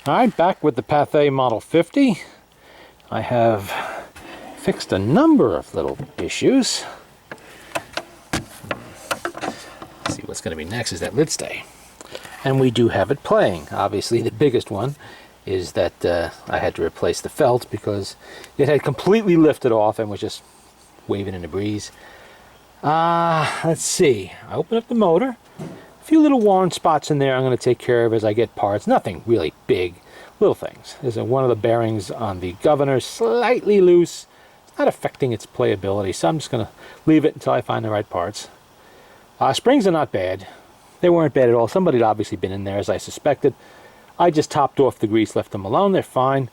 Alright, back with the Pathe Model 50. I have fixed a number of little issues. Let's see what's going to be next is that lid stay. And we do have it playing. Obviously the biggest one is that I had to replace the felt because it had completely lifted off and was just waving in the breeze. Let's see. I open up the motor. A few little worn spots in there I'm going to take care of as I get parts. Nothing really big. Little things. There's one of the bearings on the governor slightly loose. It's not affecting its playability, so I'm just going to leave it until I find the right parts. Springs are not bad. They weren't bad at all. Somebody had obviously been in there, as I suspected. I just topped off the grease, left them alone. They're fine.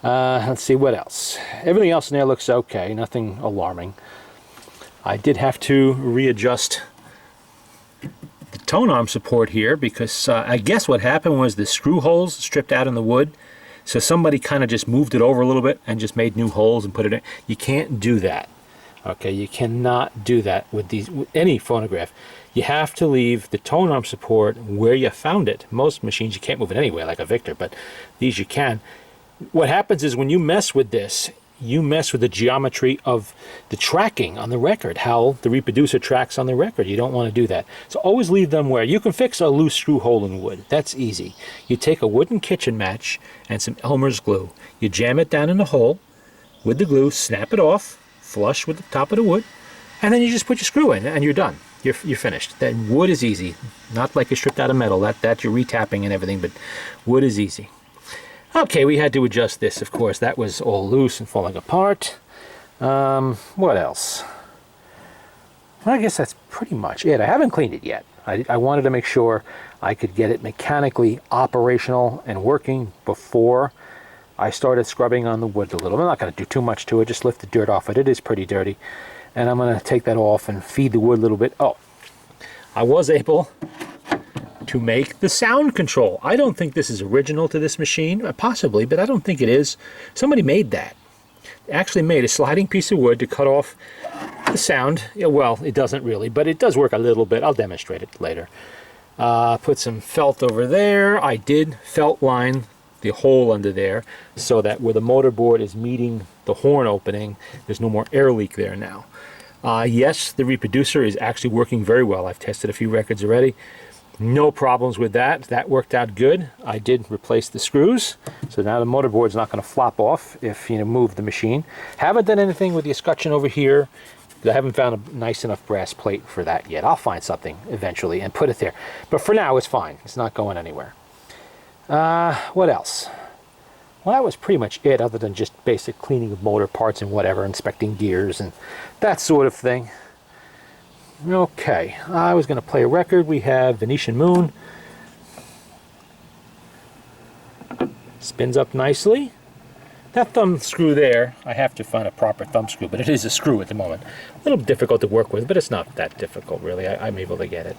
Let's see what else. Everything else in there looks okay. Nothing alarming. I did have to readjust the tone arm support here because I guess what happened was the screw holes stripped out in the wood. So somebody kind of just moved it over a little bit and just made new holes and put it in. You can't do that. Okay, you cannot do that with any phonograph. You have to leave the tone arm support where you found it. Most machines you can't move it anywhere like a Victor, but these you can. What happens is when you mess with this, you mess with the geometry of the tracking on the record, how the reproducer tracks on the record. You don't want to do that. So always leave them where you can fix a loose screw hole in wood. That's easy. You take a wooden kitchen match and some Elmer's glue. You jam it down in the hole with the glue, snap it off, flush with the top of the wood, and then you just put your screw in and you're done. You're finished. Then wood is easy. Not like a stripped out of metal. That you're retapping and everything, but wood is easy. Okay, we had to adjust this, of course. That was all loose and falling apart. What else? Well, I guess that's pretty much it. I haven't cleaned it yet. I wanted to make sure I could get it mechanically operational and working before I started scrubbing on the wood a little. I'm not going to do too much to it, just lift the dirt off it. It is pretty dirty. And I'm going to take that off and feed the wood a little bit. Oh, I was able to make the sound control. I don't think this is original to this machine, possibly, but I don't think it is. Somebody made that. They actually made a sliding piece of wood to cut off the sound. Yeah, well, it doesn't really, but it does work a little bit. I'll demonstrate it later. Put some felt over there. I did felt line the hole under there so that where the motor board is meeting the horn opening, there's no more air leak there now. Yes, the reproducer is actually working very well. I've tested a few records already. No problems with that. That worked out good. I did replace the screws, so now the motor board's not going to flop off if you move the machine. Haven't done anything with the escutcheon over here. I haven't found a nice enough brass plate for that yet. I'll find something eventually and put it there. But for now, it's fine. It's not going anywhere. What else? Well, that was pretty much it, other than just basic cleaning of motor parts and whatever, inspecting gears and that sort of thing. Okay, I was going to play a record. We have Venetian Moon. Spins up nicely. That thumb screw there, I have to find a proper thumb screw, but it is a screw at the moment. A little difficult to work with, but it's not that difficult, really. I'm able to get it.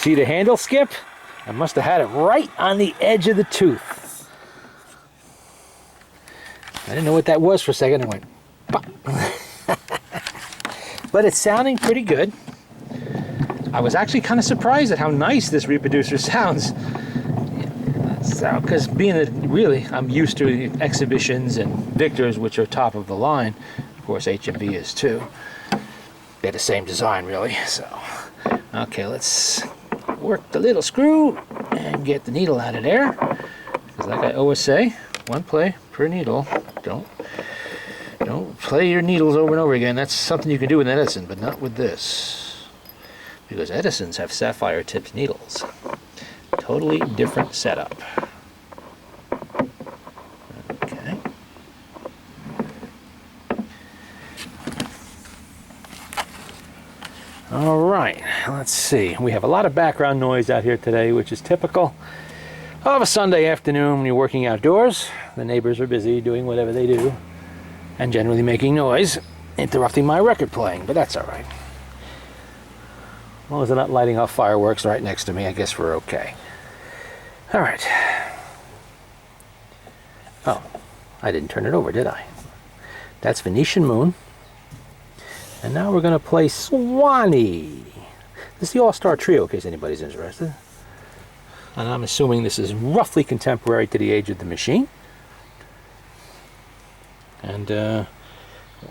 see the handle skip? I must have had it right on the edge of the tooth. I didn't know what that was for a second. I went, pop. But it's sounding pretty good. I was actually kind of surprised at how nice this reproducer sounds. So, because really, I'm used to Exhibitions and Victors, which are top of the line. Of course, HMV is too. They're the same design, really. So, okay, let's work the little screw and get the needle out of there. Because, like I always say, one play per needle. Don't play your needles over and over again. That's something you can do with an Edison, but not with this. Because Edisons have sapphire tipped needles. Totally different setup. Okay. All right, let's see. We have a lot of background noise out here today, which is typical of a Sunday afternoon when you're working outdoors. The neighbors are busy doing whatever they do and generally making noise, interrupting my record playing, but that's all right. As long as they're not lighting off fireworks right next to me, I guess we're okay. All right. Oh, I didn't turn it over, did I? That's Venetian Moon. And now we're going to play Swanee. This is the All-Star Trio, in case anybody's interested. And I'm assuming this is roughly contemporary to the age of the machine. And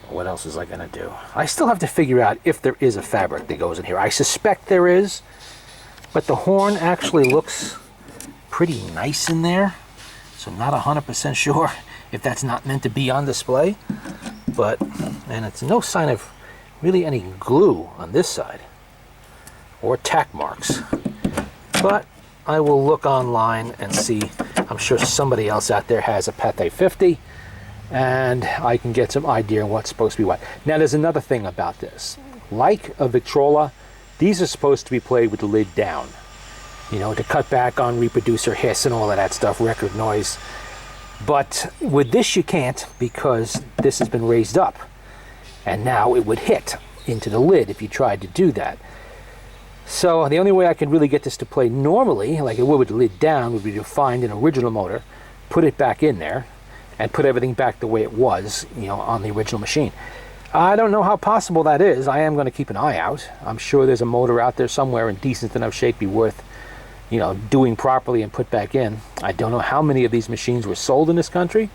what else is I going to do? I still have to figure out if there is a fabric that goes in here. I suspect there is, but the horn actually looks pretty nice in there. So I'm not 100% sure if that's not meant to be on display. And it's no sign of really any glue on this side or tack marks. But I will look online and see. I'm sure somebody else out there has a Pathe 50. And I can get some idea on what's supposed to be what. Now there's another thing about this. Like a Victrola, these are supposed to be played with the lid down. You know, to cut back on reproducer hiss and all of that stuff, record noise. But with this you can't, because this has been raised up. And now it would hit into the lid if you tried to do that. So the only way I can really get this to play normally, like it would with the lid down, would be to find an original motor, put it back in there, and put everything back the way it was, you know, on the original machine. I don't know how possible that is. I am going to keep an eye out. I'm sure there's a motor out there somewhere in decent enough shape be worth, you know, doing properly and put back in. I don't know how many of these machines were sold in this country,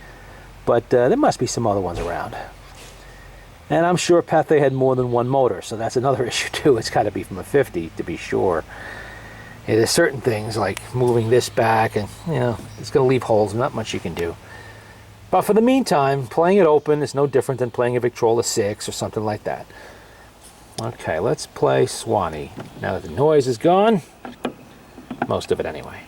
but there must be some other ones around. And I'm sure Pathe had more than one motor, so that's another issue too. It's got to be from a 50 to be sure. Yeah, there's certain things like moving this back, and you know, it's going to leave holes. Not much you can do. But for the meantime, playing it open is no different than playing a Victrola 6 or something like that. Okay, let's play Swanee. Now that the noise is gone, most of it anyway.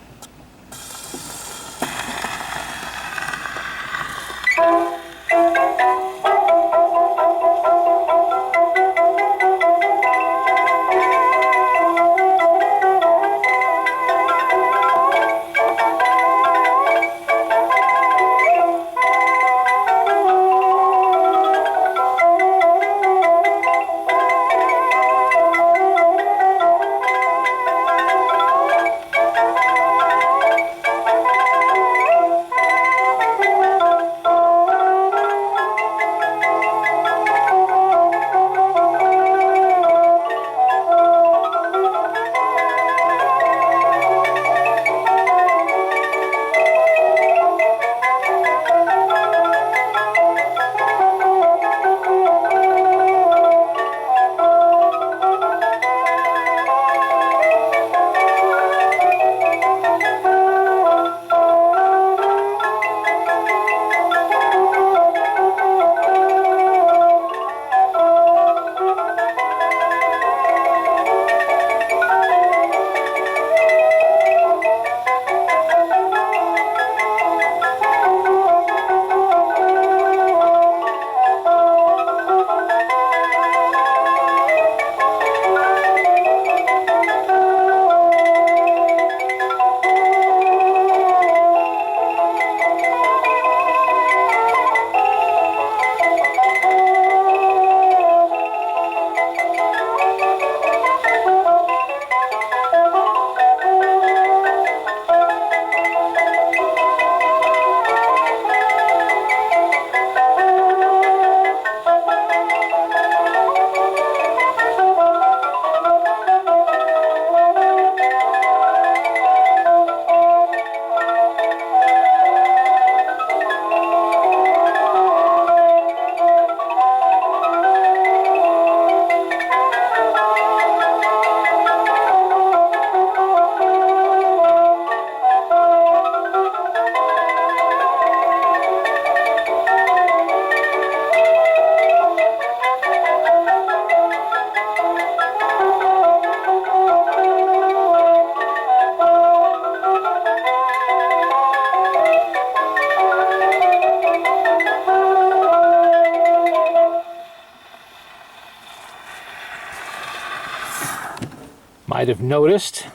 might have noticed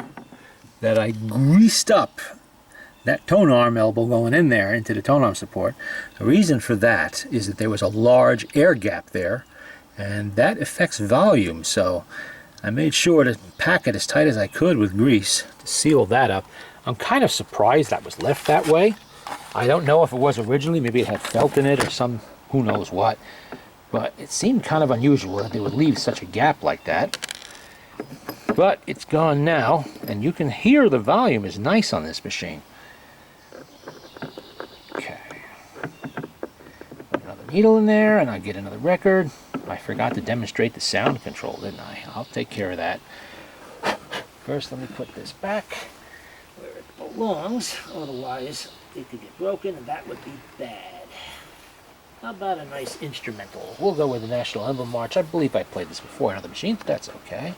that I greased up that tone arm elbow going in there into the tone arm support. The reason for that is that there was a large air gap there, and that affects volume, so I made sure to pack it as tight as I could with grease to seal that up. I'm kind of surprised that was left that way. I don't know if it was originally, maybe it had felt in it or some who knows what, but it seemed kind of unusual that they would leave such a gap like that. But it's gone now, and you can hear the volume is nice on this machine. Okay. Put another needle in there, and I'll get another record. I forgot to demonstrate the sound control, didn't I? I'll take care of that. First, let me put this back where it belongs. Otherwise, it could get broken, and that would be bad. How about a nice instrumental? We'll go with the National Emblem March. I believe I played this before on other machines, but that's okay.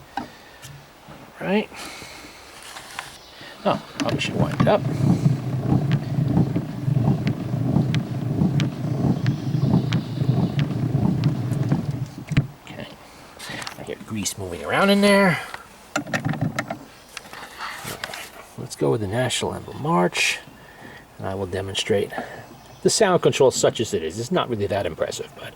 All right. Oh, probably should wind it up. Okay. I hear grease moving around in there. All right. Let's go with the National Emblem March, and I will demonstrate the sound control such as it is. It's not really that impressive, but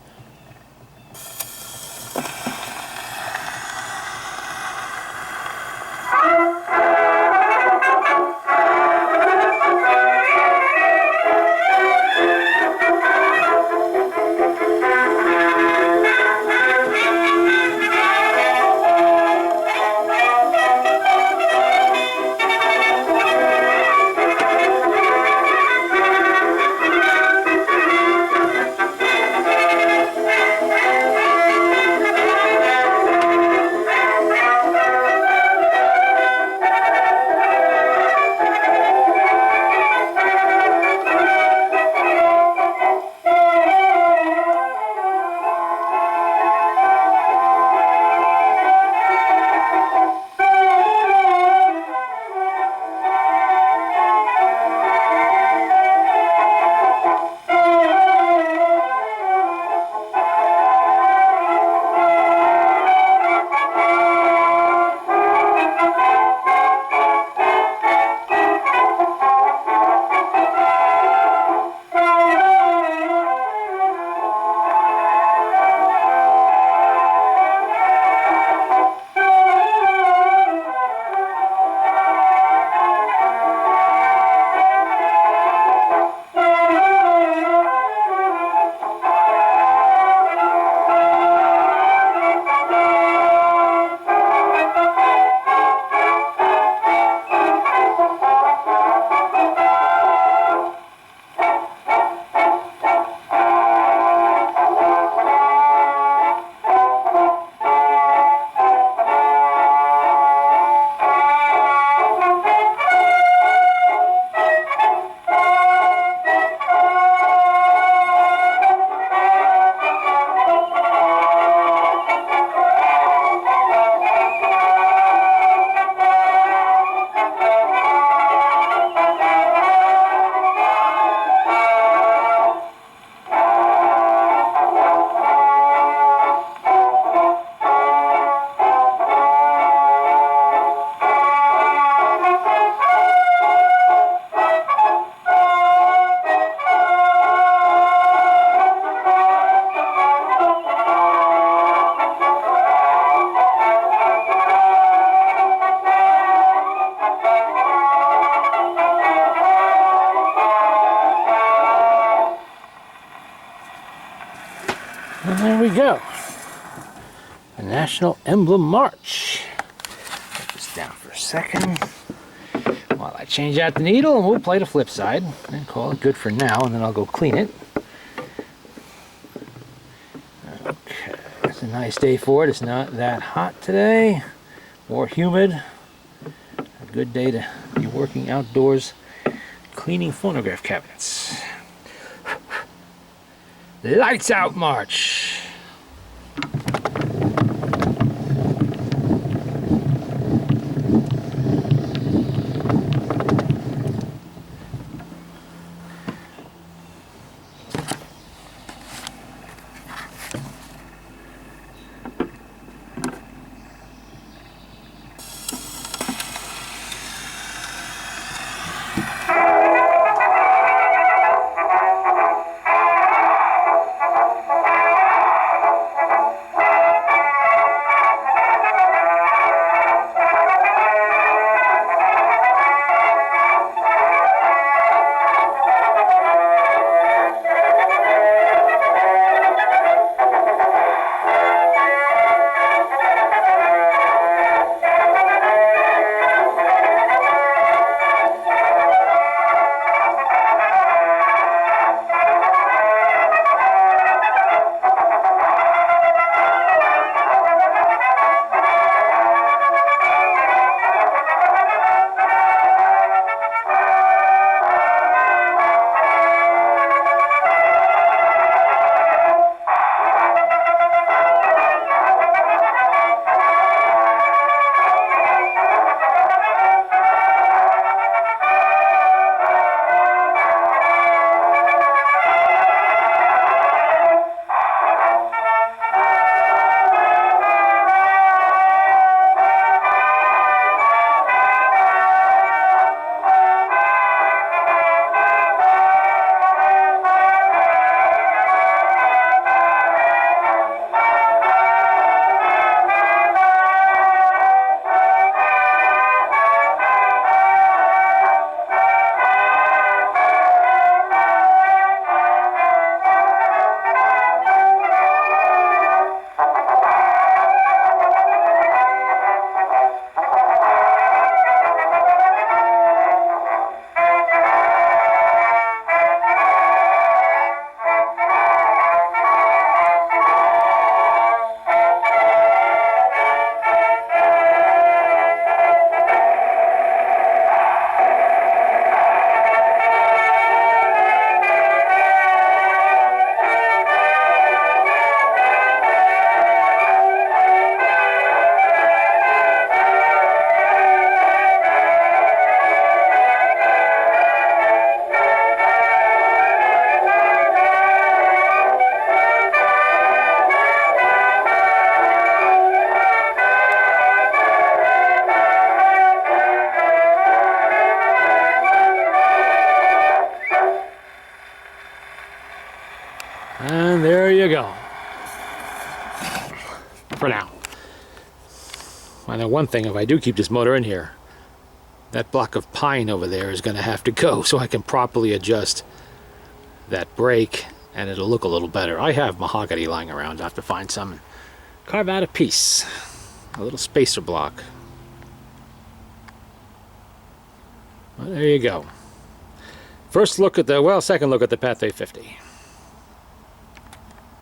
and there we go. The National Emblem March. Put this down for a second while I change out the needle, and we'll play the flip side and call it good for now, and then I'll go clean it. Okay, it's a nice day for it. It's not that hot today or humid. A good day to be working outdoors cleaning phonograph cabinets. Lights out march. there you go. For now. I know one thing, if I do keep this motor in here, that block of pine over there is going to have to go so I can properly adjust that brake and it'll look a little better. I have mahogany lying around. I have to find some and carve out a piece. A little spacer block. Well, there you go. First look at the, well, second look at the Pathe 50.